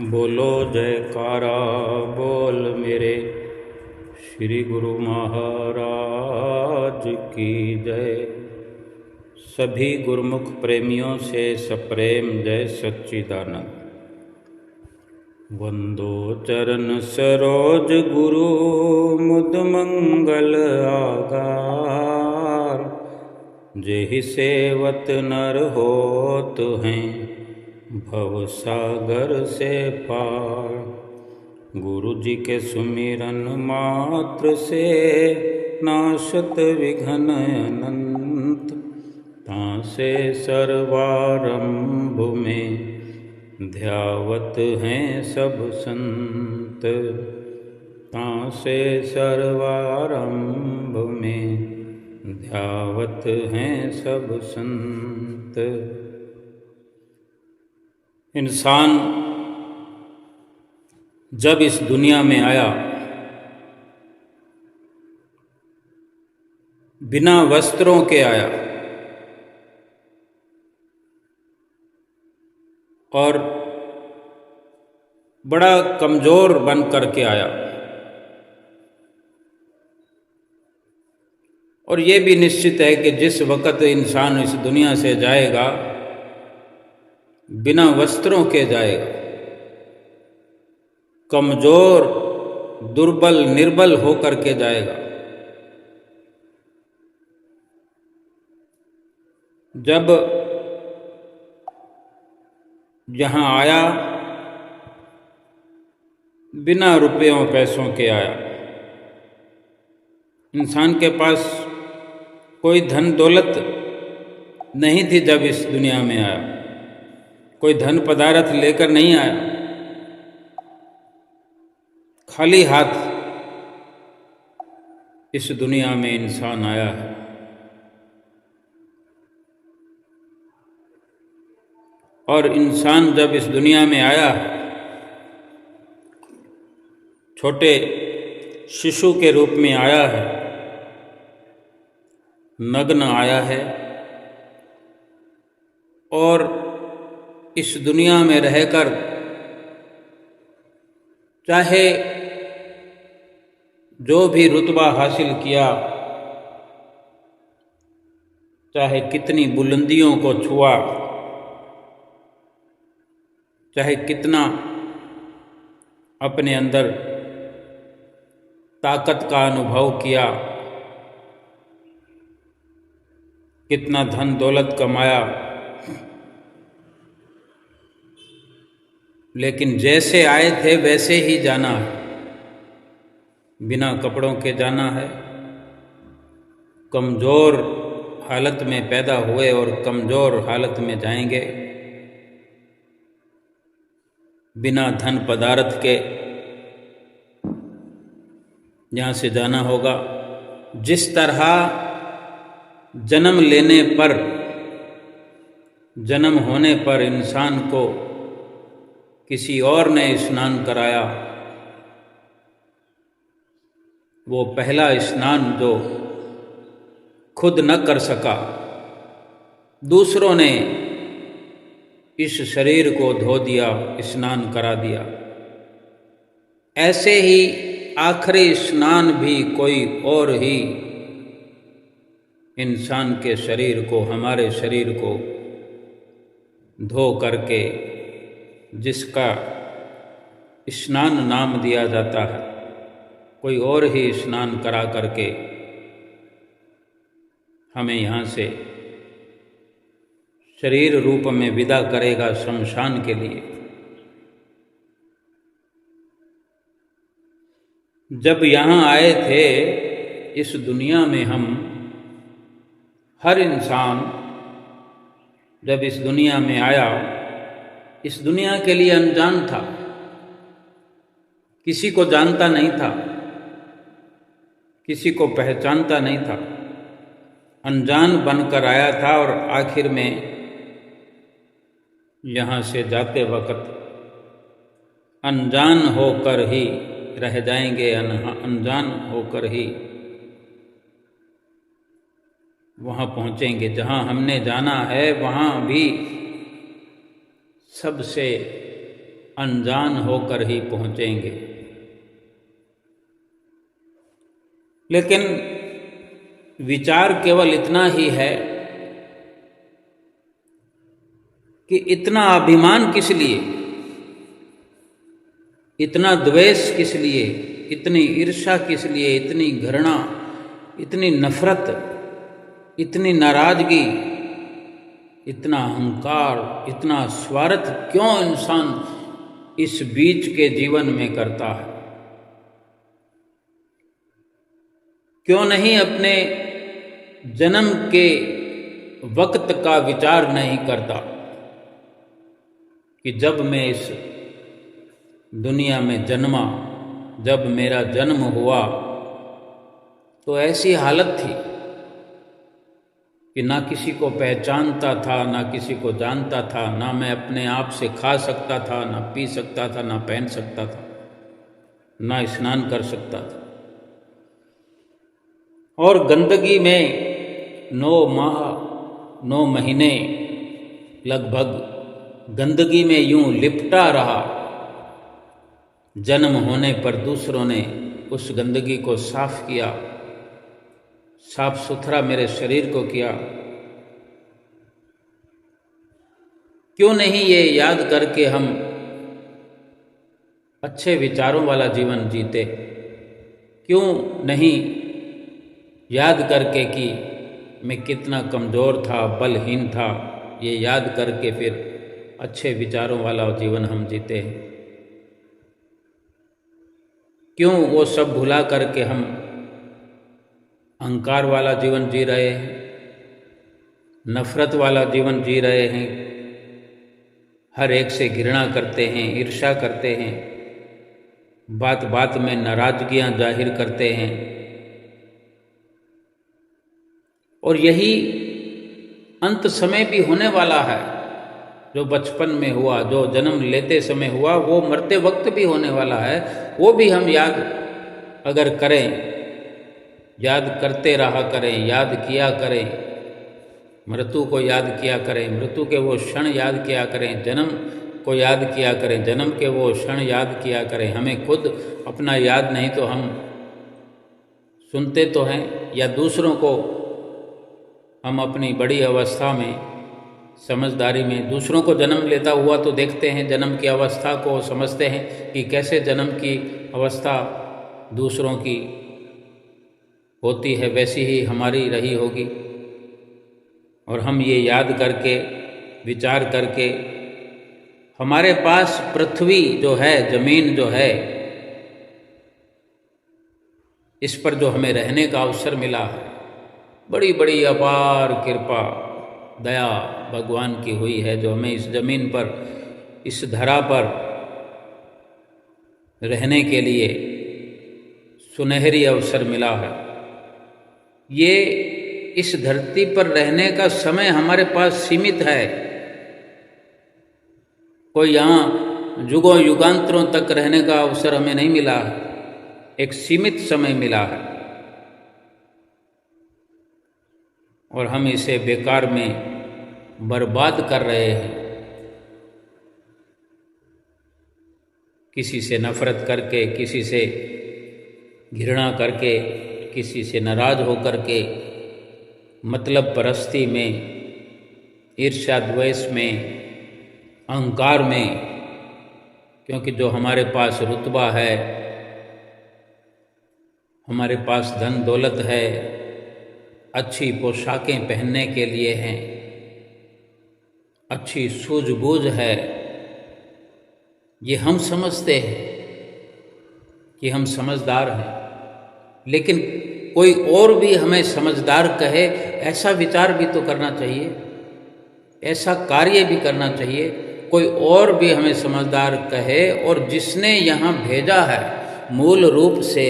बोलो जयकारा बोल मेरे श्री गुरु महाराज की जय। सभी गुरुमुख प्रेमियों से सप्रेम जय सच्चिदानंद। वंदो चरण सरोज गुरु मुद मंगल आगार। जेहि सेवत नर होत हैं भव सागर से पार। गुरु जी के सुमिरन मात्र से नाशत विघ्न अनंत। तासे सर्वारंभ में ध्यावत हैं सब संत। तासे सर्वारंभ में ध्यावत हैं सब संत। इंसान जब इस दुनिया में आया बिना वस्त्रों के आया और बड़ा कमजोर बन करके आया। और ये भी निश्चित है कि जिस वक़्त इंसान इस दुनिया से जाएगा बिना वस्त्रों के जाएगा, कमजोर दुर्बल निर्बल होकर के जाएगा। जब यहाँ आया बिना रुपयों पैसों के आया। इंसान के पास कोई धन दौलत नहीं थी जब इस दुनिया में आया। कोई धन पदार्थ लेकर नहीं आया, खाली हाथ इस दुनिया में इंसान आया है। और इंसान जब इस दुनिया में आया छोटे शिशु के रूप में आया है, नग्न आया है और इस दुनिया में रहकर चाहे जो भी रुतबा हासिल किया, चाहे कितनी बुलंदियों को छुआ, चाहे कितना अपने अंदर ताकत का अनुभव किया, कितना धन दौलत कमाया, लेकिन जैसे आए थे वैसे ही जाना है। बिना कपड़ों के जाना है। कमज़ोर हालत में पैदा हुए और कमज़ोर हालत में जाएंगे। बिना धन पदार्थ के यहाँ से जाना होगा। जिस तरह जन्म लेने पर, जन्म होने पर इंसान को किसी और ने स्नान कराया, वो पहला स्नान जो खुद न कर सका, दूसरों ने इस शरीर को धो दिया, स्नान करा दिया। ऐसे ही आखिरी स्नान भी कोई और ही इंसान के शरीर को, हमारे शरीर को धो करके, जिसका स्नान नाम दिया जाता है, कोई और ही स्नान करा करके हमें यहाँ से शरीर रूप में विदा करेगा शमशान के लिए। जब यहाँ आए थे इस दुनिया में, हम हर इंसान जब इस दुनिया में आया, इस दुनिया के लिए अनजान था, किसी को जानता नहीं था, किसी को पहचानता नहीं था, अनजान बनकर आया था। और आखिर में यहाँ से जाते वक्त अनजान होकर ही रह जाएंगे, अनजान होकर ही वहाँ पहुँचेंगे जहाँ हमने जाना है। वहाँ भी सबसे अनजान होकर ही पहुँचेंगे। लेकिन विचार केवल इतना ही है कि इतना अभिमान किस लिए, इतना द्वेष किस लिए, इतनी ईर्ष्या किस लिए, इतनी घृणा, इतनी नफरत, इतनी नाराजगी, इतना अहंकार, इतना स्वार्थ क्यों इंसान इस बीच के जीवन में करता है? क्यों नहीं अपने जन्म के वक्त का विचार नहीं करता कि जब मैं इस दुनिया में जन्मा, जब मेरा जन्म हुआ तो ऐसी हालत थी कि ना किसी को पहचानता था, ना किसी को जानता था, ना मैं अपने आप से खा सकता था, ना पी सकता था, ना पहन सकता था, ना स्नान कर सकता था। और गंदगी में 9 माह 9 महीने लगभग गंदगी में यूं लिपटा रहा। जन्म होने पर दूसरों ने उस गंदगी को साफ किया, साफ सुथरा मेरे शरीर को किया। क्यों नहीं ये याद करके हम अच्छे विचारों वाला जीवन जीते? क्यों नहीं याद करके कि मैं कितना कमज़ोर था, बलहीन था, ये याद करके फिर अच्छे विचारों वाला जीवन हम जीते हैं? क्यों वो सब भुला करके हम अहंकार वाला जीवन जी रहे हैं, नफरत वाला जीवन जी रहे हैं, हर एक से घृणा करते हैं, ईर्ष्या करते हैं, बात बात में नाराजगियां जाहिर करते हैं? और यही अंत समय भी होने वाला है। जो बचपन में हुआ, जो जन्म लेते समय हुआ, वो मरते वक्त भी होने वाला है। वो भी हम याद अगर करें, याद करते रहा करें, याद किया करें, मृत्यु को याद किया करें, मृत्यु के वो क्षण याद किया करें, जन्म को याद किया करें, जन्म के वो क्षण याद किया करें। हमें खुद अपना याद नहीं तो हम सुनते तो हैं, या दूसरों को हम अपनी बड़ी अवस्था में, समझदारी में दूसरों को जन्म लेता हुआ तो देखते हैं, जन्म की अवस्था को समझते हैं कि कैसे जन्म की अवस्था दूसरों की होती है, वैसी ही हमारी रही होगी। और हम ये याद करके, विचार करके, हमारे पास पृथ्वी जो है, जमीन जो है, इस पर जो हमें रहने का अवसर मिला है, बड़ी बड़ी अपार कृपा, दया भगवान की हुई है, जो हमें इस जमीन पर, इस धरा पर रहने के लिए सुनहरी अवसर मिला है। ये इस धरती पर रहने का समय हमारे पास सीमित है। कोई यहाँ युगों युगांतरों तक रहने का अवसर हमें नहीं मिला है, एक सीमित समय मिला है। और हम इसे बेकार में बर्बाद कर रहे हैं, किसी से नफरत करके, किसी से घृणा करके, किसी से नाराज होकर के, मतलब परस्ती में, ईर्ष्या द्वेष में, अहंकार में। क्योंकि जो हमारे पास रुतबा है, हमारे पास धन दौलत है, अच्छी पोशाकें पहनने के लिए हैं, अच्छी सूझबूझ है, ये हम समझते हैं कि हम समझदार हैं। लेकिन कोई और भी हमें समझदार कहे, ऐसा विचार भी तो करना चाहिए, ऐसा कार्य भी करना चाहिए। कोई और भी हमें समझदार कहे, और जिसने यहाँ भेजा है मूल रूप से,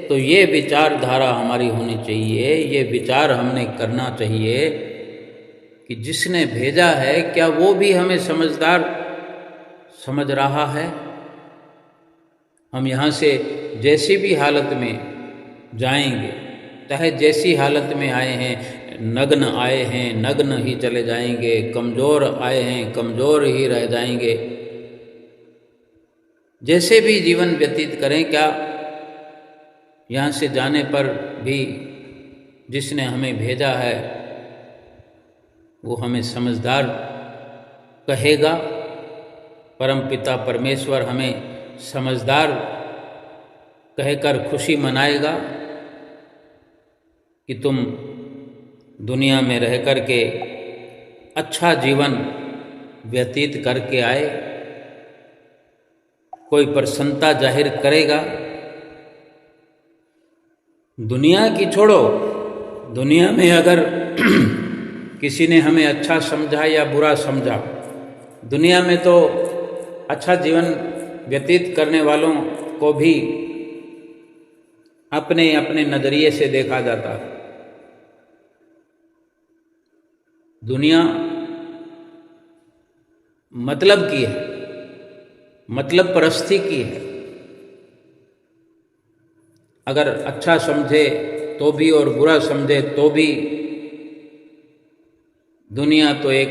तो ये विचारधारा हमारी होनी चाहिए, ये विचार हमने करना चाहिए कि जिसने भेजा है, क्या वो भी हमें समझदार समझ रहा है? हम यहाँ से जैसी भी हालत में जाएंगे, चाहे जैसी हालत में आए हैं, नग्न आए हैं, नग्न ही चले जाएंगे, कमज़ोर आए हैं, कमज़ोर ही रह जाएंगे। जैसे भी जीवन व्यतीत करें, क्या यहाँ से जाने पर भी जिसने हमें भेजा है वो हमें समझदार कहेगा? परमपिता परमेश्वर हमें समझदार कहकर खुशी मनाएगा कि तुम दुनिया में रह कर के अच्छा जीवन व्यतीत करके आए? कोई प्रसन्नता जाहिर करेगा? दुनिया की छोड़ो, दुनिया में अगर किसी ने हमें अच्छा समझा या बुरा समझा, दुनिया में तो अच्छा जीवन व्यतीत करने वालों को भी अपने अपने नज़रिए से देखा जाता है। दुनिया मतलब की है, मतलब परस्ती की है। अगर अच्छा समझे तो भी और बुरा समझे तो भी दुनिया तो एक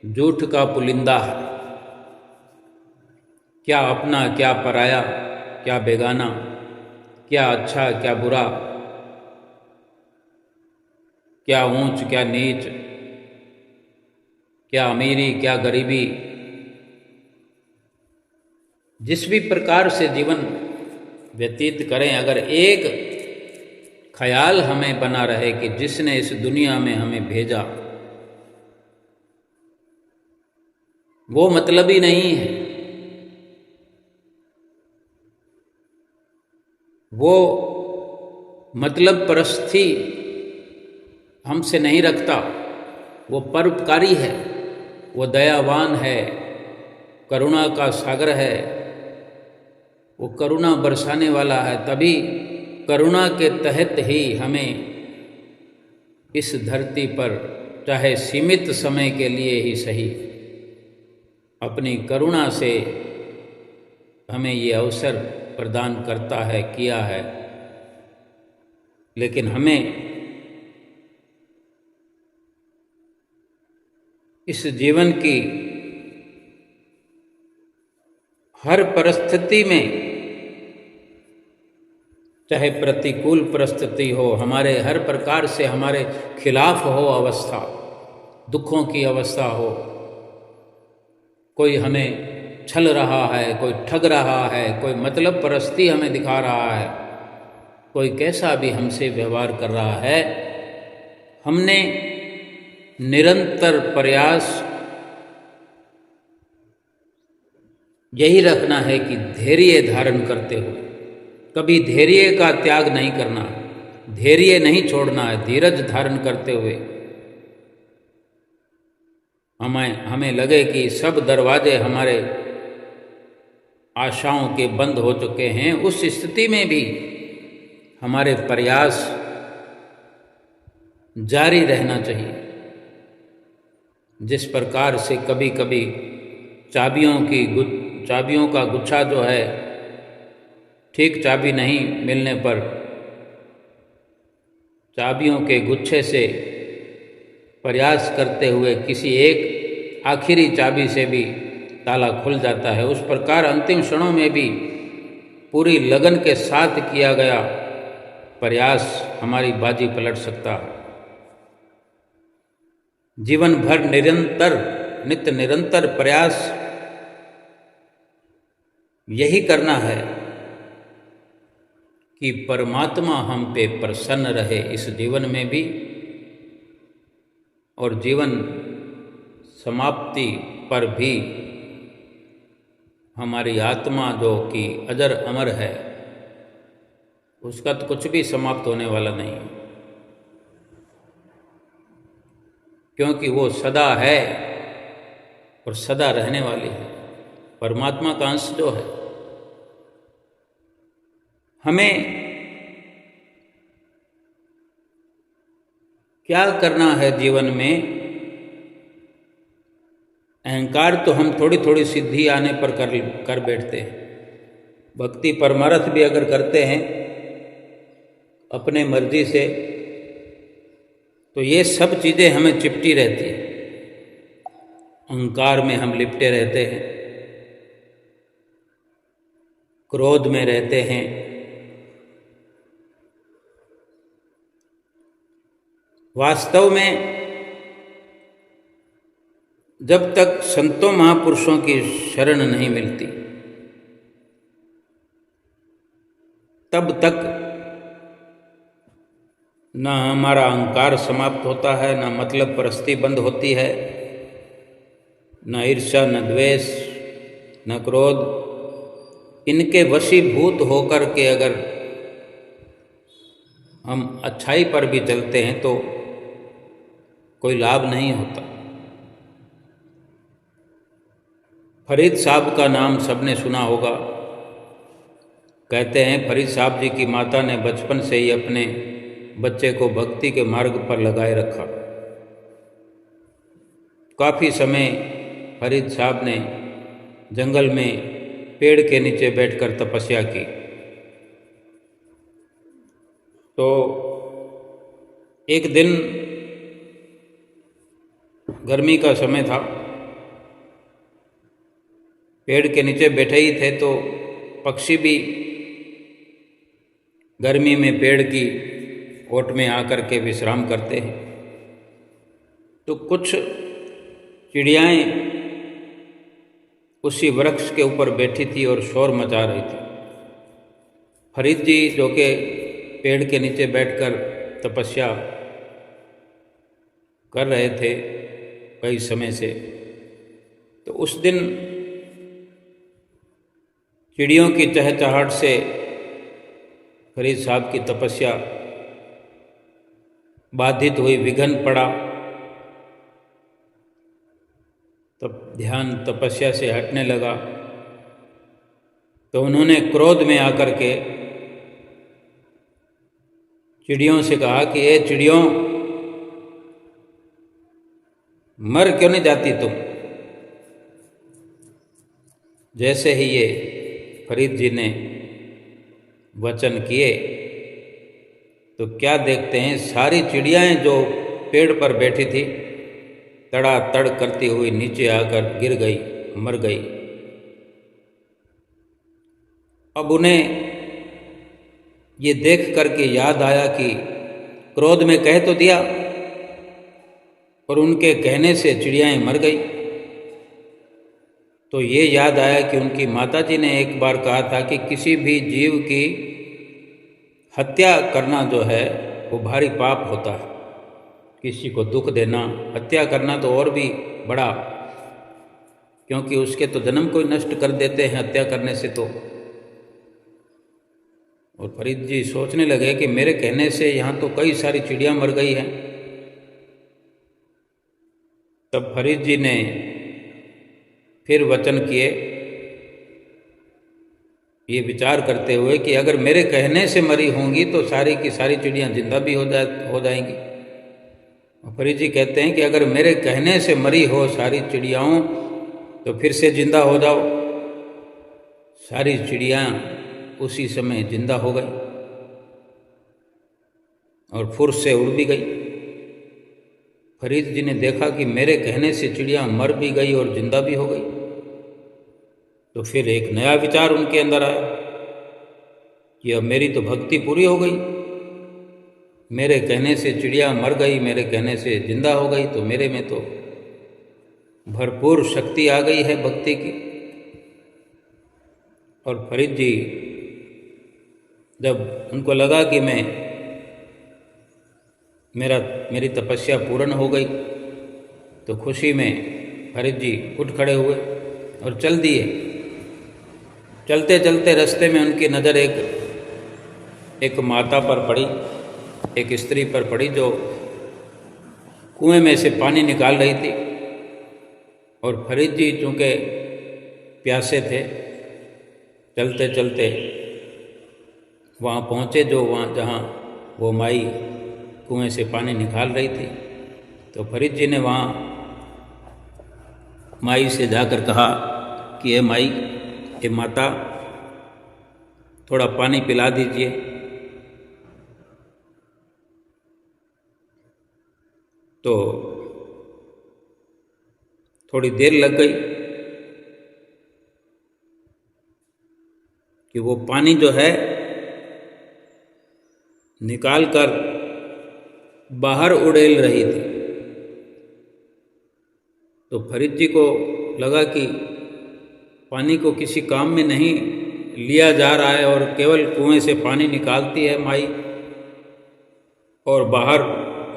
झूठ का पुलिंदा है। क्या अपना, क्या पराया, क्या बेगाना, क्या अच्छा, क्या बुरा, क्या ऊंच, क्या नीच, क्या अमीरी, क्या गरीबी। जिस भी प्रकार से जीवन व्यतीत करें, अगर एक ख्याल हमें बना रहे कि जिसने इस दुनिया में हमें भेजा वो मतलबी नहीं है, वो मतलब परस्ती हमसे नहीं रखता, वो परोपकारी है, वो दयावान है, करुणा का सागर है, वो करुणा बरसाने वाला है। तभी करुणा के तहत ही हमें इस धरती पर, चाहे सीमित समय के लिए ही सही, अपनी करुणा से हमें ये अवसर प्रदान करता है, किया है। लेकिन हमें इस जीवन की हर परिस्थिति में, चाहे प्रतिकूल परिस्थिति हो, हमारे हर प्रकार से हमारे खिलाफ हो अवस्था, दुखों की अवस्था हो, कोई हमें छल रहा है, कोई ठग रहा है, कोई मतलब परस्ती हमें दिखा रहा है, कोई कैसा भी हमसे व्यवहार कर रहा है, हमने निरंतर प्रयास यही रखना है कि धैर्य धारण करते हुए, कभी धैर्य का त्याग नहीं करना, धैर्य नहीं छोड़ना है। धीरज धारण करते हुए हमें लगे कि सब दरवाजे हमारे आशाओं के बंद हो चुके हैं, उस स्थिति में भी हमारे प्रयास जारी रहना चाहिए। जिस प्रकार से कभी कभी चाबियों का गुच्छा जो है, ठीक चाबी नहीं मिलने पर चाबियों के गुच्छे से प्रयास करते हुए किसी एक आखिरी चाबी से भी ताला खुल जाता है, उस प्रकार अंतिम क्षणों में भी पूरी लगन के साथ किया गया प्रयास हमारी बाजी पलट सकता है। जीवन भर नित्य निरंतर प्रयास यही करना है कि परमात्मा हम पे प्रसन्न रहे इस जीवन में भी, और जीवन समाप्ति पर भी हमारी आत्मा जो कि अजर अमर है, उसका तो कुछ भी समाप्त होने वाला नहीं, क्योंकि वो सदा है और सदा रहने वाली है, परमात्मा का अंश जो है। हमें क्या करना है जीवन में? अहंकार तो हम थोड़ी थोड़ी सिद्धि आने पर कर बैठते हैं। भक्ति परमार्थ भी अगर करते हैं अपने मर्जी से, तो ये सब चीज़ें हमें चिपटी रहती है, अहंकार में हम लिपटे रहते हैं। क्रोध में रहते हैं। वास्तव में जब तक संतों महापुरुषों की शरण नहीं मिलती तब तक न हमारा अहंकार समाप्त होता है, न मतलब परस्ती बंद होती है, न ईर्ष्या, न द्वेष, न क्रोध। इनके वशीभूत होकर के अगर हम अच्छाई पर भी चलते हैं तो कोई लाभ नहीं होता। फरीद साहब का नाम सबने सुना होगा। कहते हैं फरीद साहब जी की माता ने बचपन से ही अपने बच्चे को भक्ति के मार्ग पर लगाए रखा। काफ़ी समय फरीद साहब ने जंगल में पेड़ के नीचे बैठकर तपस्या की। तो एक दिन गर्मी का समय था, पेड़ के नीचे बैठे ही थे तो पक्षी भी गर्मी में पेड़ की ओट में आकर के विश्राम करते हैं। तो कुछ चिड़ियाएँ उसी वृक्ष के ऊपर बैठी थी और शोर मचा रही थी। फरीद जी जो कि पेड़ के नीचे बैठकर तपस्या कर रहे थे कई समय से, तो उस दिन चिड़ियों की चहचहाहट से फरीद साहब की तपस्या बाधित हुई, विघ्न पड़ा। तब ध्यान तपस्या से हटने लगा तो उन्होंने क्रोध में आकर के चिड़ियों से कहा कि ये चिड़ियों, मर क्यों नहीं जाती तुम? जैसे ही ये फरीद जी ने वचन किए तो क्या देखते हैं, सारी चिड़ियाएँ जो पेड़ पर बैठी थी तड़ातड़ करती हुई नीचे आकर गिर गई, मर गई। अब उन्हें ये देख करके याद आया कि क्रोध में कह तो दिया और उनके कहने से चिड़ियाएँ मर गई। तो ये याद आया कि उनकी माताजी ने एक बार कहा था कि किसी भी जीव की हत्या करना जो है वो भारी पाप होता है। किसी को दुख देना, हत्या करना तो और भी बड़ा, क्योंकि उसके तो जन्म को ही नष्ट कर देते हैं हत्या करने से तो। और फरीद जी सोचने लगे कि मेरे कहने से यहाँ तो कई सारी चिड़िया मर गई हैं। तब फरीद जी ने फिर वचन किए, ये विचार करते हुए कि अगर मेरे कहने से मरी होंगी तो सारी की सारी चिड़ियाँ जिंदा भी हो जाएंगी। फरीद जी कहते हैं कि अगर मेरे कहने से मरी हो सारी चिड़ियाओं तो फिर से जिंदा हो जाओ। सारी चिड़ियाँ उसी समय जिंदा हो गई और फुर्स से उड़ भी गई। फरीद जी ने देखा कि मेरे कहने से चिड़िया मर भी गई और जिंदा भी हो गई। तो फिर एक नया विचार उनके अंदर आया कि अब मेरी तो भक्ति पूरी हो गई, मेरे कहने से चिड़िया मर गई, मेरे कहने से जिंदा हो गई, तो मेरे में तो भरपूर शक्ति आ गई है भक्ति की। और फरीद जी जब उनको लगा कि मेरी तपस्या पूर्ण हो गई तो खुशी में फरीद जी उठ खड़े हुए और चल दिए। चलते चलते रास्ते में उनकी नज़र एक माता पर पड़ी, एक स्त्री पर पड़ी जो कुएं में से पानी निकाल रही थी। और फरीद जी चूँकि प्यासे थे, चलते चलते वहाँ पहुँचे जहाँ वो माई कुएं से पानी निकाल रही थी। तो फरीद जी ने वहाँ माई से जाकर कहा कि ये माई, ये माता, थोड़ा पानी पिला दीजिए। तो थोड़ी देर लग गई। कि वो पानी जो है निकाल कर बाहर उड़ेल रही थी। तो फरीद जी को लगा कि पानी को किसी काम में नहीं लिया जा रहा है और केवल कुएं से पानी निकालती है माई और बाहर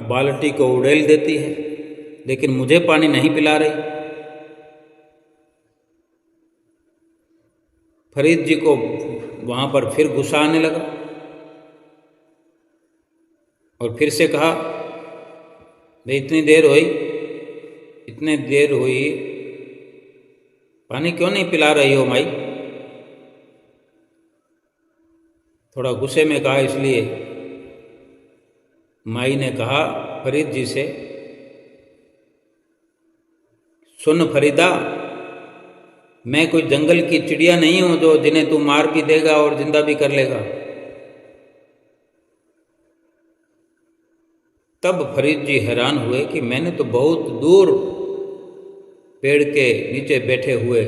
बाल्टी को उड़ेल देती है, लेकिन मुझे पानी नहीं पिला रही। फरीद जी को वहाँ पर फिर गुस्सा आने लगा और फिर से कहा, भाई इतनी देर हुई, पानी क्यों नहीं पिला रही हो माई? थोड़ा गुस्से में कहा। इसलिए माई ने कहा फरीद जी से, सुन फरीदा, मैं कोई जंगल की चिड़िया नहीं हूं जो जिन्हें तू मार भी देगा और जिंदा भी कर लेगा। तब फरीद जी हैरान हुए कि मैंने तो बहुत दूर पेड़ के नीचे बैठे हुए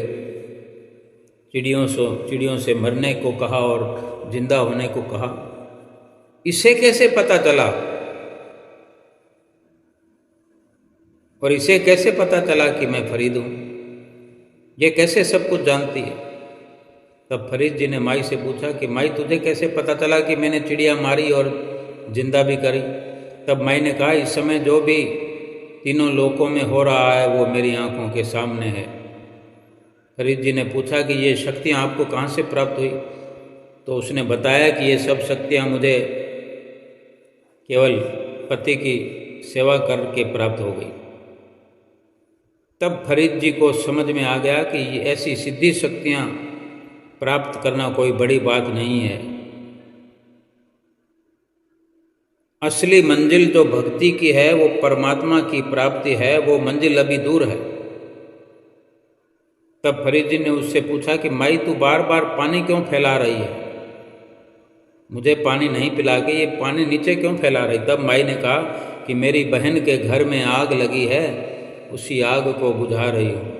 चिड़ियों से मरने को कहा और जिंदा होने को कहा, इसे कैसे पता चला? और इसे कैसे पता चला कि मैं फरीद हूं? ये कैसे सब कुछ जानती है? तब फरीद जी ने माई से पूछा कि माई तुझे कैसे पता चला कि मैंने चिड़िया मारी और जिंदा भी करी? तब माई ने कहा, इस समय जो भी तीनों लोकों में हो रहा है वो मेरी आंखों के सामने है। फरीद जी ने पूछा कि ये शक्तियाँ आपको कहाँ से प्राप्त हुई? तो उसने बताया कि ये सब शक्तियाँ मुझे केवल पति की सेवा करके प्राप्त हो गई। तब फरीद जी को समझ में आ गया कि ये ऐसी सिद्धि शक्तियाँ प्राप्त करना कोई बड़ी बात नहीं है। असली मंजिल जो भक्ति की है, वो परमात्मा की प्राप्ति है, वो मंजिल अभी दूर है। तब फरीद जी ने उससे पूछा कि माई तू बार बार पानी क्यों फैला रही है? मुझे पानी नहीं पिला के ये पानी नीचे क्यों फैला रही? तब माई ने कहा कि मेरी बहन के घर में आग लगी है, उसी आग को बुझा रही हूँ।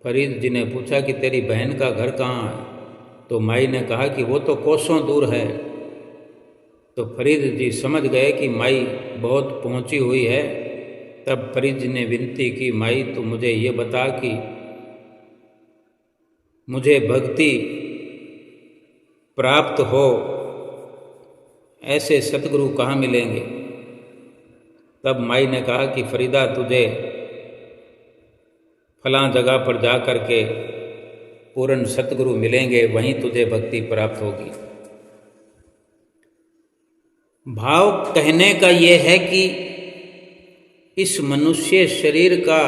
फरीद जी ने पूछा कि तेरी बहन का घर कहाँ है? तो माई ने कहा कि वो तो कोसों दूर है। तो फरीद जी समझ गए कि माई बहुत पहुँची हुई है। तब फरीद जी ने विनती की, माई तो मुझे ये बता कि मुझे भक्ति प्राप्त हो ऐसे सतगुरु कहाँ मिलेंगे? तब माई ने कहा कि फरीदा तुझे फलां जगह पर जा कर के पूर्ण सतगुरु मिलेंगे, वहीं तुझे भक्ति प्राप्त होगी। भाव कहने का ये है कि इस मनुष्य शरीर का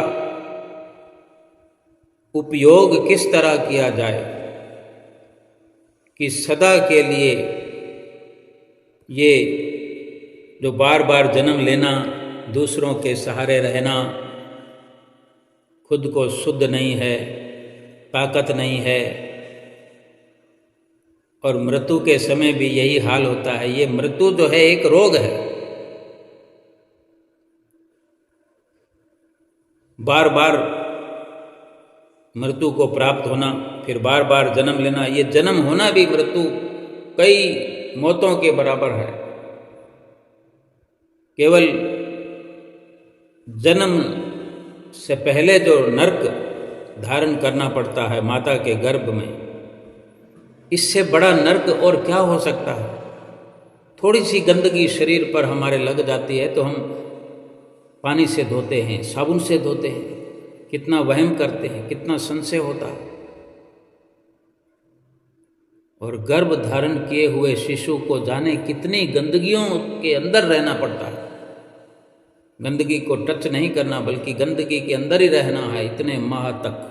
उपयोग किस तरह किया जाए कि सदा के लिए ये जो बार बार जन्म लेना, दूसरों के सहारे रहना, खुद को शुद्ध नहीं है, ताकत नहीं है और मृत्यु के समय भी यही हाल होता है। ये मृत्यु जो है एक रोग है। बार बार मृत्यु को प्राप्त होना, फिर बार बार जन्म लेना, ये जन्म होना भी मृत्यु कई मौतों के बराबर है। केवल जन्म से पहले जो नरक धारण करना पड़ता है माता के गर्भ में, इससे बड़ा नरक और क्या हो सकता है? थोड़ी सी गंदगी शरीर पर हमारे लग जाती है तो हम पानी से धोते हैं, साबुन से धोते हैं, कितना वहम करते हैं, कितना संशय होता है। और गर्भ धारण किए हुए शिशु को जाने कितनी गंदगियों के अंदर रहना पड़ता है। गंदगी को टच नहीं करना बल्कि गंदगी के अंदर ही रहना है इतने माह तक।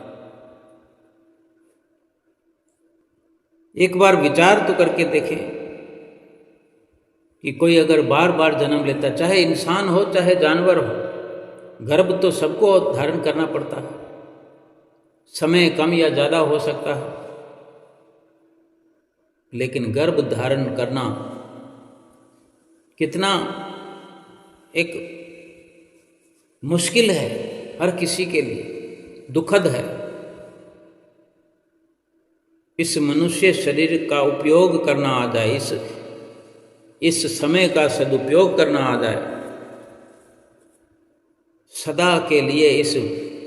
एक बार विचार तो करके देखें कि कोई अगर बार बार जन्म लेता, चाहे इंसान हो चाहे जानवर हो, गर्भ तो सबको धारण करना पड़ता है। समय कम या ज़्यादा हो सकता है, लेकिन गर्भ धारण करना कितना एक मुश्किल है, हर किसी के लिए दुखद है। इस मनुष्य शरीर का उपयोग करना आ जाए, इस समय का सदुपयोग करना आ जाए, सदा के लिए इस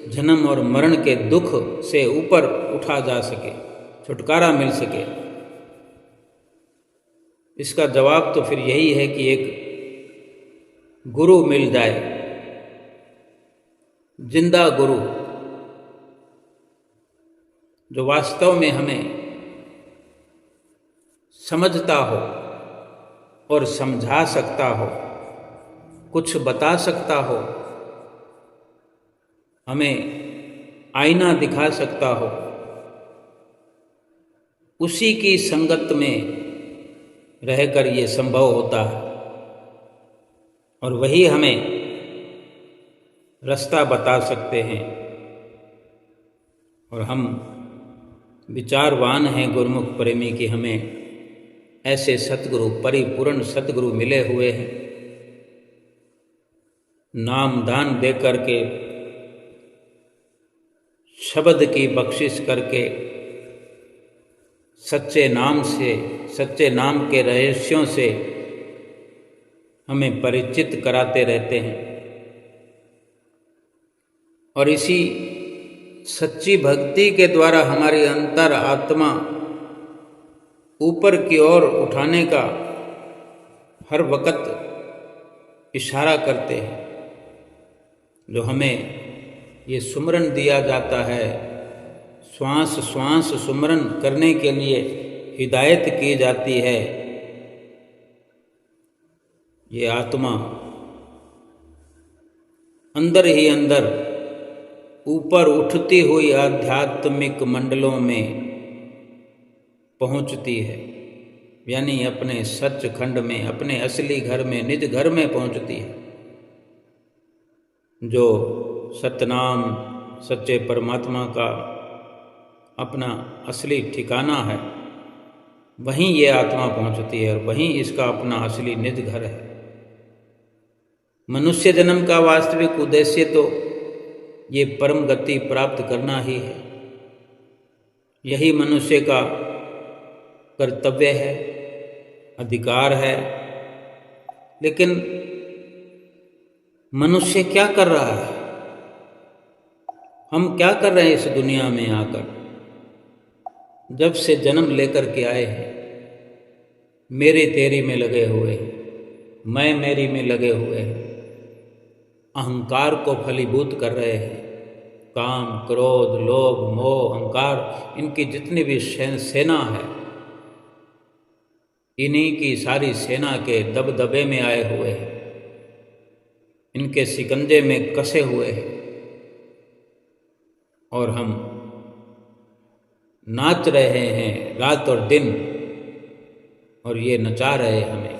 जन्म और मरण के दुख से ऊपर उठा जा सके, छुटकारा मिल सके। इसका जवाब तो फिर यही है कि एक गुरु मिल जाए, जिंदा गुरु, जो वास्तव में हमें समझता हो और समझा सकता हो, कुछ बता सकता हो, हमें आईना दिखा सकता हो। उसी की संगत में रहकर ये संभव होता है और वही हमें रास्ता बता सकते हैं। और हम विचारवान हैं गुरुमुख प्रेमी कि हमें ऐसे सतगुरु, परिपूर्ण सतगुरु मिले हुए हैं। नाम दान दे करके, शब्द की बख्शिश करके, सच्चे नाम से, सच्चे नाम के रहस्यों से हमें परिचित कराते रहते हैं। और इसी सच्ची भक्ति के द्वारा हमारी अंतर आत्मा ऊपर की ओर उठाने का हर वक्त इशारा करते हैं। जो हमें ये सुमरन दिया जाता है, श्वास श्वास सुमरन करने के लिए हिदायत की जाती है, ये आत्मा अंदर ही अंदर ऊपर उठती हुई आध्यात्मिक मंडलों में पहुंचती है, यानी अपने सचखंड में, अपने असली घर में, निज घर में पहुंचती है। जो सतनाम, सच्चे परमात्मा का अपना असली ठिकाना है, वहीं ये आत्मा पहुंचती है और वहीं इसका अपना असली निज घर है। मनुष्य जन्म का वास्तविक उद्देश्य तो ये परम गति प्राप्त करना ही है। यही मनुष्य का कर्तव्य है, अधिकार है। लेकिन मनुष्य क्या कर रहा है? हम क्या कर रहे हैं इस दुनिया में आकर? जब से जन्म लेकर के आए हैं, मेरे तेरी में लगे हुए हैं, मैं मेरी में लगे हुए हैं, अहंकार को फलीभूत कर रहे हैं। काम, क्रोध, लोभ, मोह, अहंकार, इनकी जितनी भी सेना है, इन्हीं की सारी सेना के दबदबे में आए हुए हैं, इनके शिकंजे में कसे हुए हैं। और हम नाच रहे हैं रात और दिन, और ये नचा रहे हमें,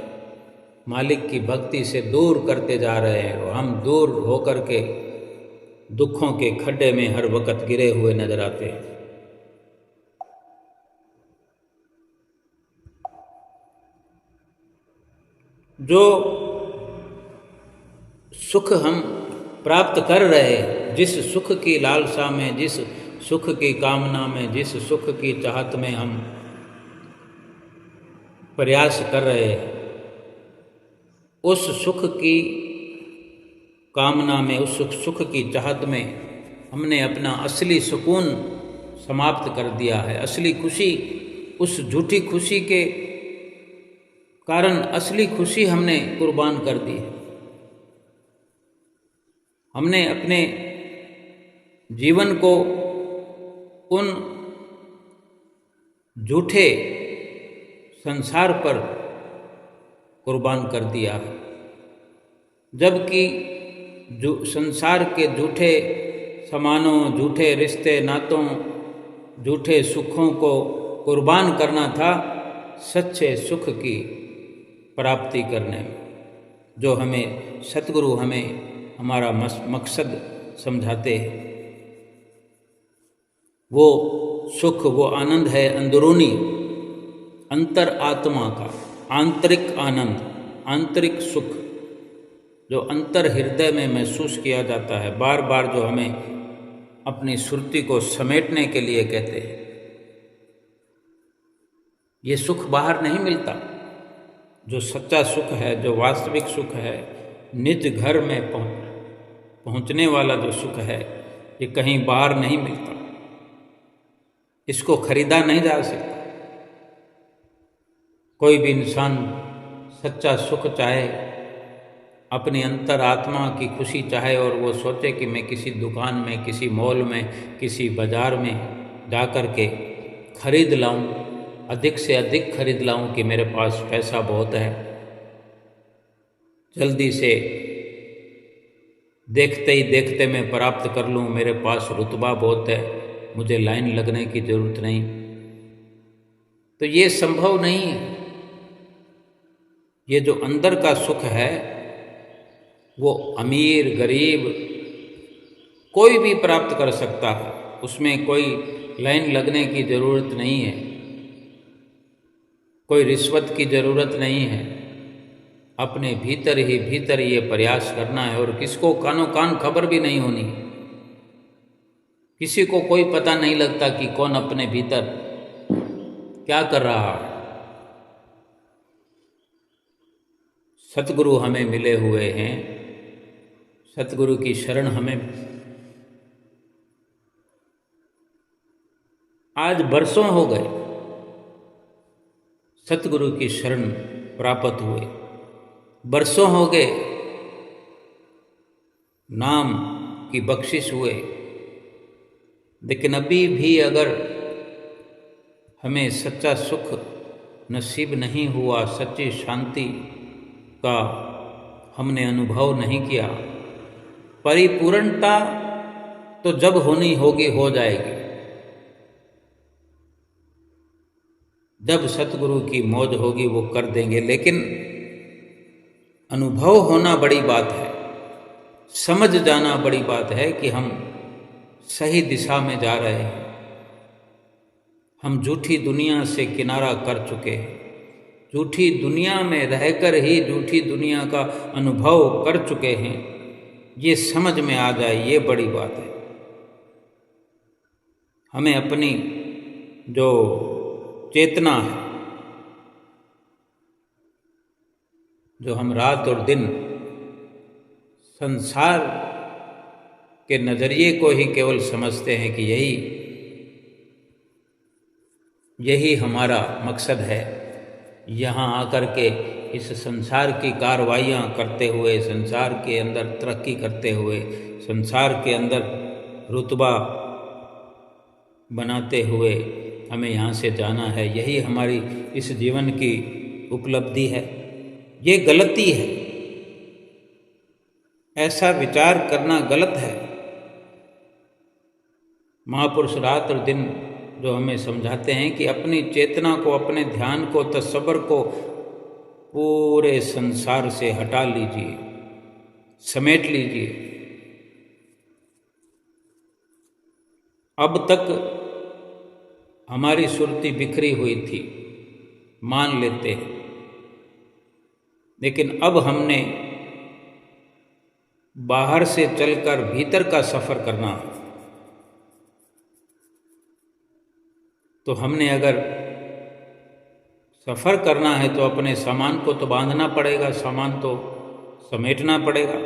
मालिक की भक्ति से दूर करते जा रहे हैं। और हम दूर होकर के दुखों के खड्डे में हर वक्त गिरे हुए नजर आते हैं। जो सुख हम प्राप्त कर रहे हैं, जिस सुख की लालसा में, जिस सुख की कामना में, जिस सुख की चाहत में हम प्रयास कर रहे हैं, उस सुख की कामना में, उस सुख की चाहत में हमने अपना असली सुकून समाप्त कर दिया है। असली खुशी, उस झूठी खुशी के कारण असली खुशी हमने कुर्बान कर दी है। हमने अपने जीवन को उन झूठे संसार पर कुर्बान कर दिया है, जबकि जो संसार के झूठे सामानों, झूठे रिश्ते नातों, झूठे सुखों को कुर्बान करना था सच्चे सुख की प्राप्ति करने में। जो हमें सतगुरु हमें हमारा मकसद समझाते हैं, वो सुख, वो आनंद है अंदरूनी, अंतर आत्मा का आंतरिक आनंद, आंतरिक सुख, जो अंतर हृदय में महसूस किया जाता है। बार बार जो हमें अपनी सुरती को समेटने के लिए कहते हैं, ये सुख बाहर नहीं मिलता। जो सच्चा सुख है, जो वास्तविक सुख है, निज घर में पहुँचने वाला जो सुख है, ये कहीं बाहर नहीं मिलता। इसको खरीदा नहीं जा सकता। कोई भी इंसान सच्चा सुख चाहे, अपनी अंतर आत्मा की खुशी चाहे, और वो सोचे कि मैं किसी दुकान में, किसी मॉल में, किसी बाज़ार में जा कर के खरीद लाऊं, अधिक से अधिक खरीद लाऊं कि मेरे पास पैसा बहुत है, जल्दी से देखते ही देखते मैं प्राप्त कर लूं, मेरे पास रुतबा बहुत है, मुझे लाइन लगने की ज़रूरत नहीं। तो ये संभव नहीं है। ये जो अंदर का सुख है वो अमीर गरीब कोई भी प्राप्त कर सकता है, उसमें कोई लाइन लगने की ज़रूरत नहीं है, कोई रिश्वत की ज़रूरत नहीं है। अपने भीतर ही भीतर ये प्रयास करना है, और किसको कानो कान खबर भी नहीं होनी। किसी को कोई पता नहीं लगता कि कौन अपने भीतर क्या कर रहा है। सतगुरु हमें मिले हुए हैं, सतगुरु की शरण हमें आज बरसों हो गए सतगुरु की शरण प्राप्त हुए, बरसों हो गए नाम की बख्शिश हुए। लेकिन अभी भी अगर हमें सच्चा सुख नसीब नहीं हुआ, सच्ची शांति का हमने अनुभव नहीं किया, परिपूर्णता तो जब होनी होगी हो जाएगी। जब सतगुरु की मौज होगी वो कर देंगे। लेकिन अनुभव होना बड़ी बात है, समझ जाना बड़ी बात है कि हम सही दिशा में जा रहे हैं। हम झूठी दुनिया से किनारा कर चुके हैं, झूठी दुनिया में रहकर ही झूठी दुनिया का अनुभव कर चुके हैं। ये समझ में आ जाए, ये बड़ी बात है। हमें अपनी जो चेतना है, जो हम रात और दिन संसार के नज़रिए को ही केवल समझते हैं कि यही हमारा मकसद है, यहाँ आकर के इस संसार की कार्रवाइयाँ करते हुए, संसार के अंदर तरक्की करते हुए, संसार के अंदर रुतबा बनाते हुए हमें यहाँ से जाना है, यही हमारी इस जीवन की उपलब्धि है। ये गलती है, ऐसा विचार करना गलत है। महापुरुष रात और दिन जो हमें समझाते हैं कि अपनी चेतना को, अपने ध्यान को, तसव्वुर को पूरे संसार से हटा लीजिए, समेट लीजिए। अब तक हमारी सुरती बिखरी हुई थी, मान लेते हैं, लेकिन अब हमने बाहर से चलकर भीतर का सफ़र करना। तो हमने अगर सफ़र करना है तो अपने सामान को तो बांधना पड़ेगा, सामान तो समेटना पड़ेगा।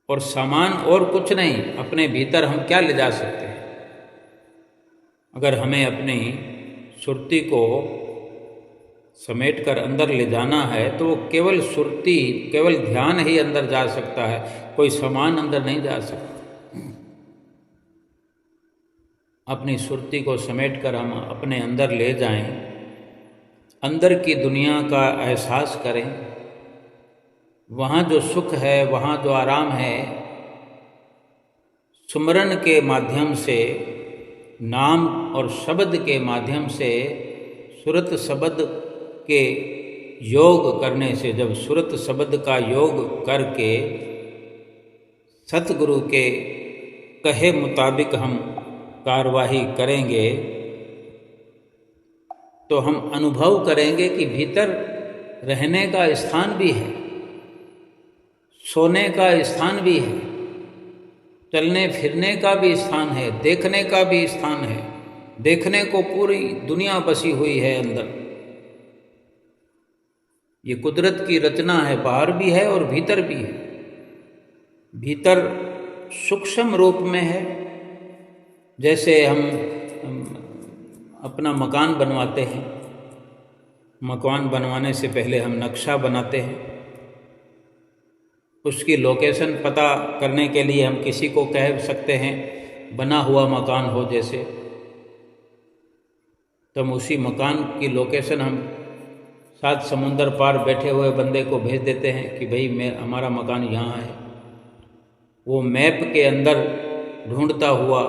और सामान और कुछ नहीं, अपने भीतर हम क्या ले जा सकते हैं? अगर हमें अपनी सुरती को समेट कर अंदर ले जाना है तो केवल सुरती, केवल ध्यान ही अंदर जा सकता है, कोई सामान अंदर नहीं जा सकता। अपनी सुरती को समेट कर हम अपने अंदर ले जाएं, अंदर की दुनिया का एहसास करें। वहाँ जो सुख है, वहाँ जो आराम है, सुमरन के माध्यम से, नाम और शब्द के माध्यम से, सुरत शब्द के योग करने से, जब सुरत शब्द का योग करके सतगुरु के कहे मुताबिक हम कार्यवाही करेंगे तो हम अनुभव करेंगे कि भीतर रहने का स्थान भी है, सोने का स्थान भी है, चलने फिरने का भी स्थान है, देखने का भी स्थान है, देखने को पूरी दुनिया बसी हुई है अंदर। ये कुदरत की रचना है, बाहर भी है और भीतर भी है। भीतर सूक्ष्म रूप में है, जैसे हम अपना मकान बनवाते हैं। मकान बनवाने से पहले हम नक्शा बनाते हैं, उसकी लोकेशन पता करने के लिए हम किसी को कह सकते हैं बना हुआ मकान हो जैसे, तो हम उसी मकान की लोकेशन हम 7 समुंदर पार बैठे हुए बंदे को भेज देते हैं कि भाई हमारा मकान यहाँ है। वो मैप के अंदर ढूंढता हुआ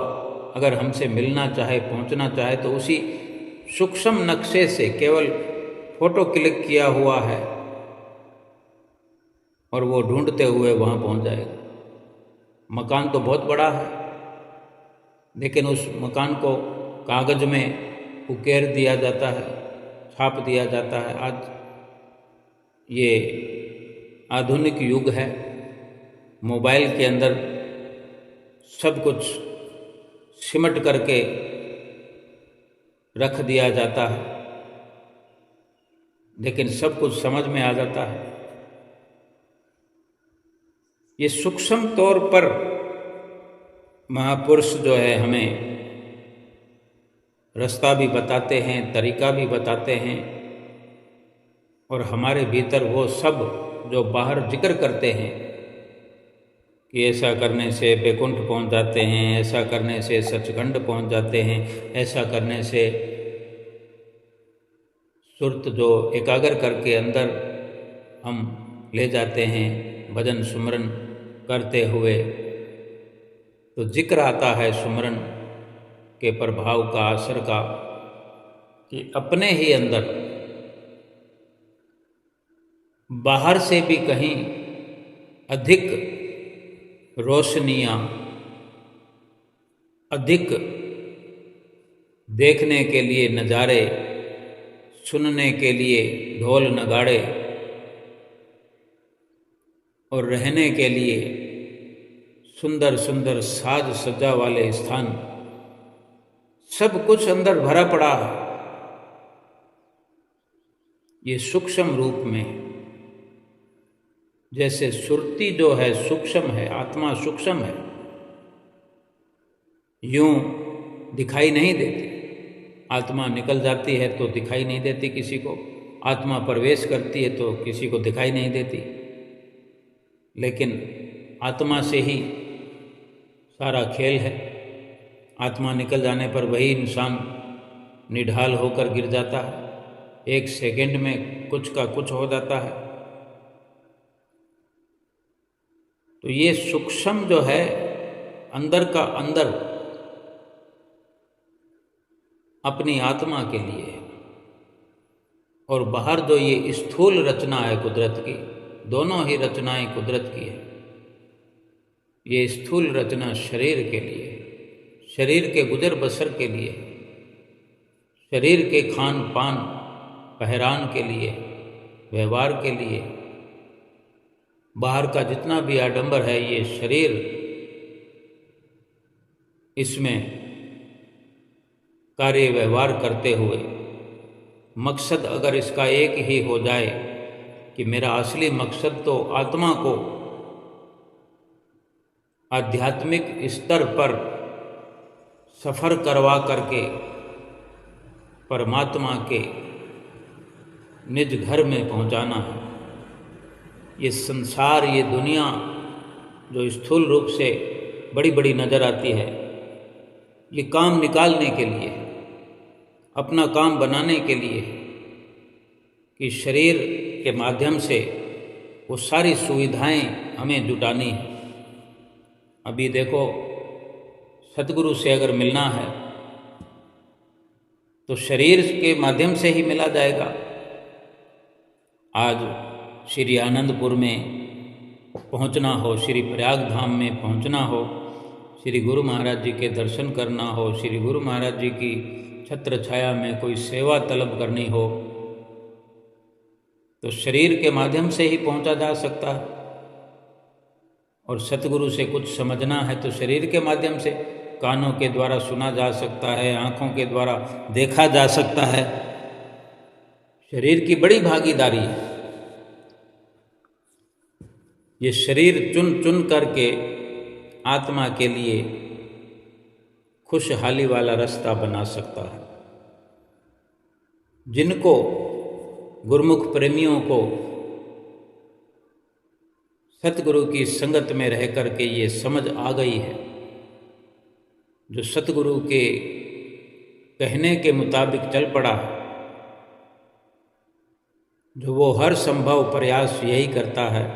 अगर हमसे मिलना चाहे, पहुँचना चाहे, तो उसी सूक्ष्म नक्शे से केवल फ़ोटो क्लिक किया हुआ है और वो ढूंढते हुए वहाँ पहुँच जाएगा। मकान तो बहुत बड़ा है, लेकिन उस मकान को कागज़ में उकेर दिया जाता है, छाप दिया जाता है। आज ये आधुनिक युग है, मोबाइल के अंदर सब कुछ सिमट करके रख दिया जाता है, लेकिन सब कुछ समझ में आ जाता है। ये सूक्ष्म तौर पर महापुरुष जो है हमें रास्ता भी बताते हैं, तरीका भी बताते हैं, और हमारे भीतर वो सब जो बाहर जिक्र करते हैं कि ऐसा करने से बैकुंठ पहुंच जाते हैं, ऐसा करने से सचखंड पहुंच जाते हैं, ऐसा करने से सुरत जो एकाग्र करके अंदर हम ले जाते हैं भजन सुमरन करते हुए, तो जिक्र आता है सुमरन के प्रभाव का, असर का, कि अपने ही अंदर बाहर से भी कहीं अधिक रोशनियाँ, अधिक देखने के लिए नज़ारे, सुनने के लिए ढोल नगाड़े और रहने के लिए सुंदर सुंदर साज सज्जा वाले स्थान, सब कुछ अंदर भरा पड़ा है। ये सूक्ष्म रूप में, जैसे सुरती जो है सूक्ष्म है, आत्मा सूक्ष्म है, यूं दिखाई नहीं देती। आत्मा निकल जाती है तो दिखाई नहीं देती किसी को, आत्मा प्रवेश करती है तो किसी को दिखाई नहीं देती, लेकिन आत्मा से ही सारा खेल है। आत्मा निकल जाने पर वही इंसान निढाल होकर गिर जाता है, 1 सेकंड में कुछ का कुछ हो जाता है। तो ये सूक्ष्म जो है अंदर का अंदर अपनी आत्मा के लिए है, और बाहर जो ये स्थूल रचना है कुदरत की, दोनों ही रचनाएं कुदरत की है। ये स्थूल रचना शरीर के लिए, शरीर के गुजर बसर के लिए, शरीर के खान पान पहरान के लिए, व्यवहार के लिए। बाहर का जितना भी आडंबर है ये शरीर, इसमें कार्य व्यवहार करते हुए मकसद अगर इसका एक ही हो जाए कि मेरा असली मकसद तो आत्मा को आध्यात्मिक स्तर पर सफ़र करवा करके परमात्मा के निज घर में पहुंचाना है। ये संसार, ये दुनिया जो स्थूल रूप से बड़ी बड़ी नज़र आती है, ये काम निकालने के लिए, अपना काम बनाने के लिए, कि शरीर के माध्यम से वो सारी सुविधाएं हमें जुटानी है। अभी देखो, सतगुरु से अगर मिलना है तो शरीर के माध्यम से ही मिला जाएगा। आज श्री आनंदपुर में पहुंचना हो, श्री प्रयाग धाम में पहुंचना हो, श्री गुरु महाराज जी के दर्शन करना हो, श्री गुरु महाराज जी की छत्र छाया में कोई सेवा तलब करनी हो, तो शरीर के माध्यम से ही पहुंचा जा सकता है। और सतगुरु से कुछ समझना है तो शरीर के माध्यम से, कानों के द्वारा सुना जा सकता है, आँखों के द्वारा देखा जा सकता है। शरीर की बड़ी भागीदारी है। ये शरीर चुन चुन करके आत्मा के लिए खुशहाली वाला रास्ता बना सकता है। जिनको गुरुमुख प्रेमियों को सतगुरु की संगत में रह करके ये समझ आ गई है, जो सतगुरु के कहने के मुताबिक चल पड़ा है, जो वो हर संभव प्रयास यही करता है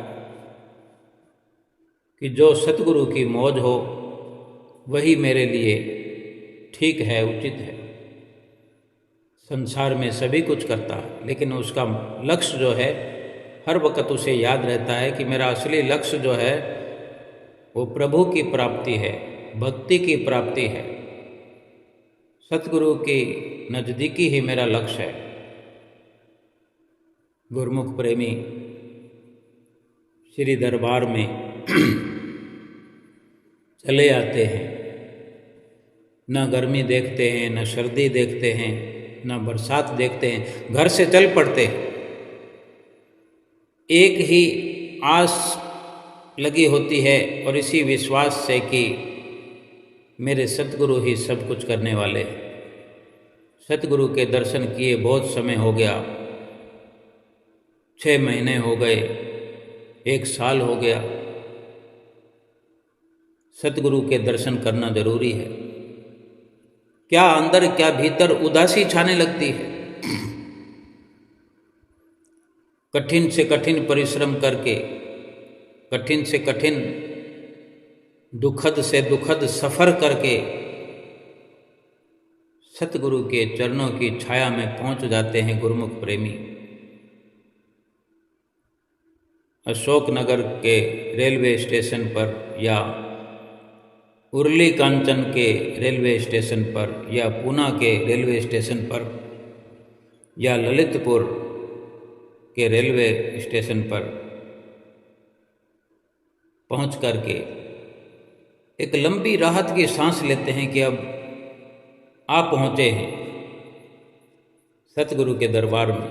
कि जो सतगुरु की मौज हो वही मेरे लिए ठीक है, उचित है। संसार में सभी कुछ करता है, लेकिन उसका लक्ष्य जो है हर वक्त उसे याद रहता है कि मेरा असली लक्ष्य जो है वो प्रभु की प्राप्ति है, भक्ति की प्राप्ति है, सतगुरु की नज़दीकी ही मेरा लक्ष्य है। गुरुमुख प्रेमी श्री दरबार में चले आते हैं, न गर्मी देखते हैं, न सर्दी देखते हैं, न बरसात देखते हैं, घर से चल पड़ते हैं। एक ही आस लगी होती है और इसी विश्वास से कि मेरे सतगुरु ही सब कुछ करने वाले हैं। सतगुरु के दर्शन किए बहुत समय हो गया, 6 महीने हो गए, 1 साल हो गया। सतगुरु के दर्शन करना जरूरी है। क्या अंदर क्या भीतर उदासी छाने लगती है। कठिन से कठिन परिश्रम करके, कठिन से कठिन दुखद से दुखद सफ़र करके सतगुरु के चरणों की छाया में पहुंच जाते हैं गुरुमुख प्रेमी। अशोकनगर के रेलवे स्टेशन पर या उरली कांचन के रेलवे स्टेशन पर या पूना के रेलवे स्टेशन पर या ललितपुर के रेलवे स्टेशन पर पहुंच करके एक लंबी राहत की सांस लेते हैं कि अब आप पहुँचे हैं सतगुरु के दरबार में।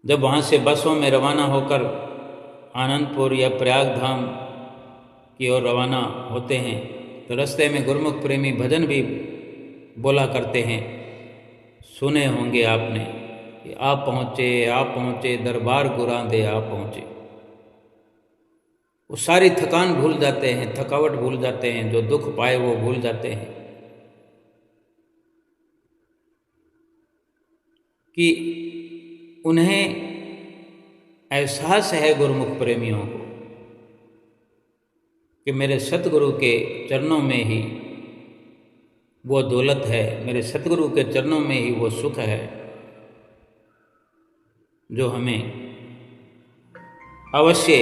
जब वहाँ से बसों में रवाना होकर आनंदपुर या प्रयागधाम की ओर रवाना होते हैं तो रास्ते में गुरुमुख प्रेमी भजन भी बोला करते हैं। सुने होंगे आपने कि आप पहुँचे दरबार गुरां दे आप पहुँचे। वो सारी थकान भूल जाते हैं, थकावट भूल जाते हैं, जो दुख पाए वो भूल जाते हैं कि उन्हें एहसास है गुरुमुख प्रेमियों को कि मेरे सतगुरु के चरणों में ही वो दौलत है, मेरे सतगुरु के चरणों में ही वो सुख है जो हमें अवश्य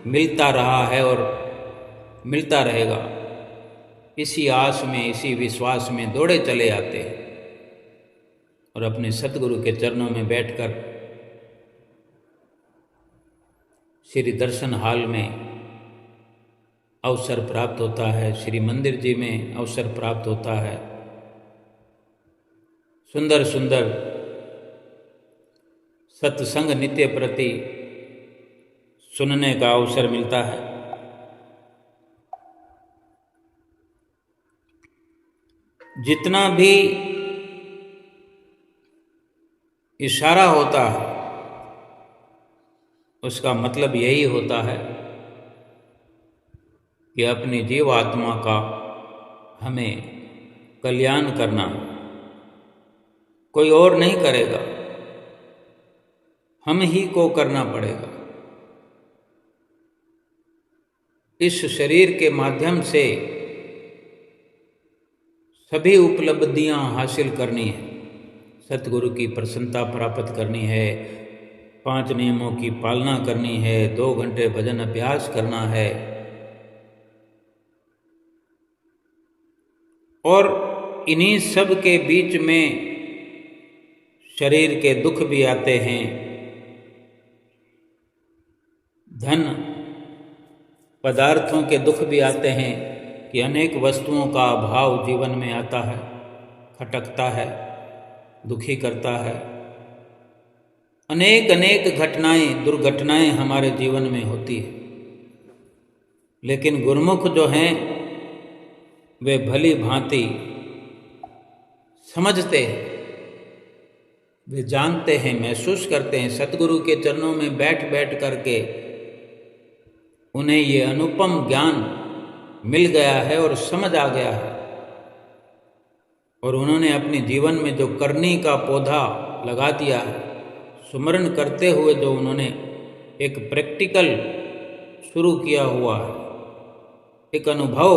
मिलता रहा है और मिलता रहेगा। इसी आस में, इसी विश्वास में दौड़े चले आते हैं और अपने सतगुरु के चरणों में बैठकर श्री दर्शन हाल में अवसर प्राप्त होता है, श्री मंदिर जी में अवसर प्राप्त होता है। सुंदर सुंदर सत्संग नित्य प्रति सुनने का अवसर मिलता है। जितना भी इशारा होता है उसका मतलब यही होता है कि अपनी जीव आत्मा का हमें कल्याण करना, कोई और नहीं करेगा, हम ही को करना पड़ेगा। इस शरीर के माध्यम से सभी उपलब्धियां हासिल करनी है, सतगुरु की प्रसन्नता प्राप्त करनी है, 5 नियमों की पालना करनी है, 2 घंटे भजन अभ्यास करना है और इन्हीं सब के बीच में शरीर के दुख भी आते हैं, धन पदार्थों के दुख भी आते हैं कि अनेक वस्तुओं का अभाव जीवन में आता है, खटकता है, दुखी करता है। अनेक अनेक घटनाएं, दुर्घटनाएं हमारे जीवन में होती है। लेकिन गुरुमुख जो हैं वे भली भांति समझते हैं, वे जानते हैं, महसूस करते हैं। सतगुरु के चरणों में बैठ बैठ करके उन्हें ये अनुपम ज्ञान मिल गया है और समझ आ गया है, और उन्होंने अपने जीवन में जो करनी का पौधा लगा दिया है, सुमरन करते हुए जो उन्होंने एक प्रैक्टिकल शुरू किया हुआ है, एक अनुभव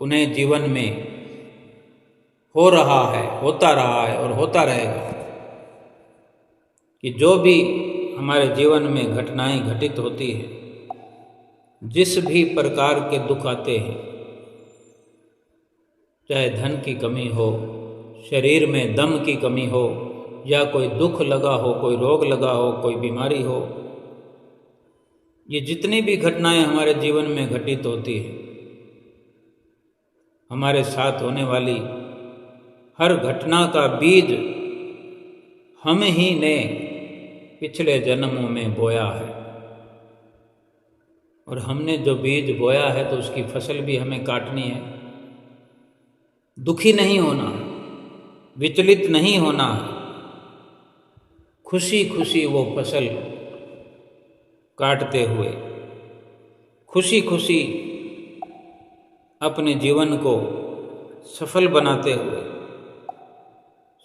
उन्हें जीवन में हो रहा है, होता रहा है और होता रहेगा कि जो भी हमारे जीवन में घटनाएं घटित होती हैं, जिस भी प्रकार के दुख आते हैं, चाहे धन की कमी हो, शरीर में दम की कमी हो, या कोई दुख लगा हो, कोई रोग लगा हो, कोई बीमारी हो, ये जितनी भी घटनाएं हमारे जीवन में घटित होती है, हमारे साथ होने वाली हर घटना का बीज हम ही ने पिछले जन्मों में बोया है, और हमने जो बीज बोया है तो उसकी फसल भी हमें काटनी है। दुखी नहीं होना, विचलित नहीं होना, खुशी खुशी वो फसल काटते हुए, खुशी खुशी अपने जीवन को सफल बनाते हुए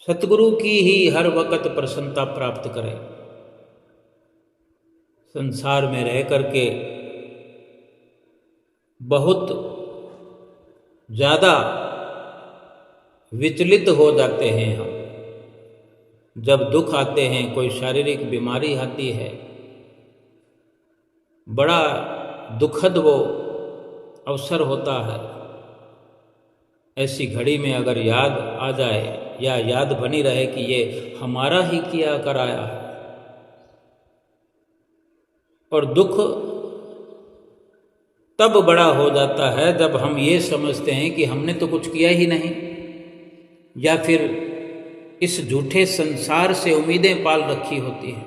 सतगुरु की ही हर वक्त प्रसन्नता प्राप्त करें। संसार में रह करके बहुत ज़्यादा विचलित हो जाते हैं हम। जब दुख आते हैं, कोई शारीरिक बीमारी आती है, बड़ा दुखद वो अवसर होता है। ऐसी घड़ी में अगर याद आ जाए या याद बनी रहे कि ये हमारा ही किया कराया है, और दुख तब बड़ा हो जाता है जब हम ये समझते हैं कि हमने तो कुछ किया ही नहीं, या फिर इस झूठे संसार से उम्मीदें पाल रखी होती हैं,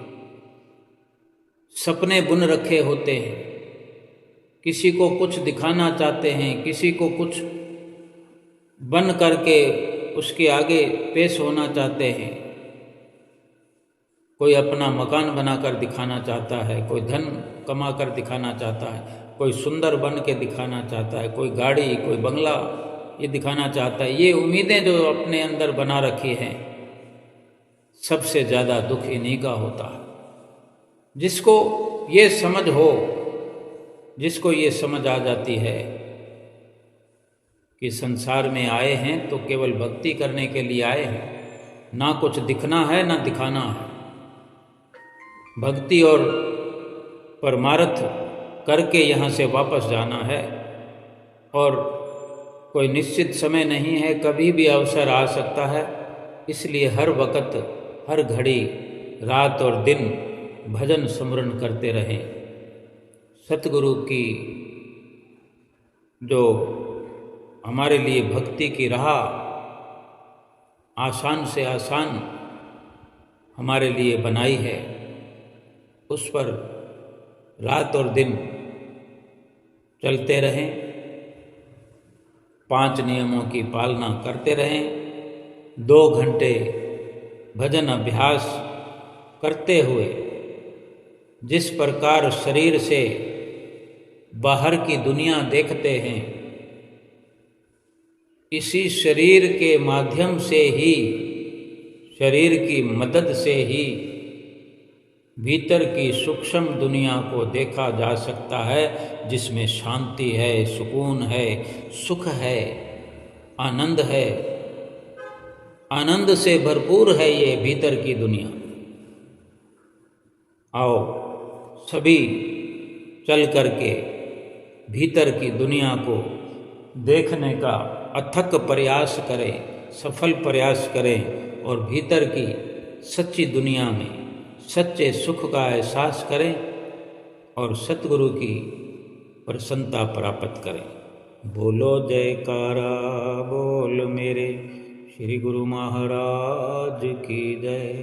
सपने बुन रखे होते हैं, किसी को कुछ दिखाना चाहते हैं, किसी को कुछ बन करके उसके आगे पेश होना चाहते हैं। कोई अपना मकान बनाकर दिखाना चाहता है, कोई धन कमा कर दिखाना चाहता है, कोई सुंदर बन के दिखाना चाहता है, कोई गाड़ी, कोई बंगला ये दिखाना चाहता है। ये उम्मीदें जो अपने अंदर बना रखी हैं, सबसे ज़्यादा दुख इन्हीं का होता है। जिसको ये समझ हो, जिसको ये समझ आ जाती है कि संसार में आए हैं तो केवल भक्ति करने के लिए आए हैं, ना कुछ दिखना है ना दिखाना है, भक्ति और परमार्थ करके यहाँ से वापस जाना है, और कोई निश्चित समय नहीं है, कभी भी अवसर आ सकता है। इसलिए हर वक्त, हर घड़ी, रात और दिन भजन स्मरण करते रहें। सतगुरु की जो हमारे लिए भक्ति की राह आसान से आसान हमारे लिए बनाई है, उस पर रात और दिन चलते रहें, 5 नियमों की पालना करते रहें, 2 घंटे भजन अभ्यास करते हुए जिस प्रकार शरीर से बाहर की दुनिया देखते हैं, इसी शरीर के माध्यम से ही, शरीर की मदद से ही भीतर की सूक्ष्म दुनिया को देखा जा सकता है, जिसमें शांति है, सुकून है, सुख है, आनंद है। आनंद से भरपूर है ये भीतर की दुनिया। आओ सभी चल करके भीतर की दुनिया को देखने का अथक प्रयास करें, सफल प्रयास करें, और भीतर की सच्ची दुनिया में सच्चे सुख का एहसास करें, और सतगुरु की प्रसन्नता प्राप्त करें। बोलो जयकारा बोल मेरे श्री गुरु महाराज की जय।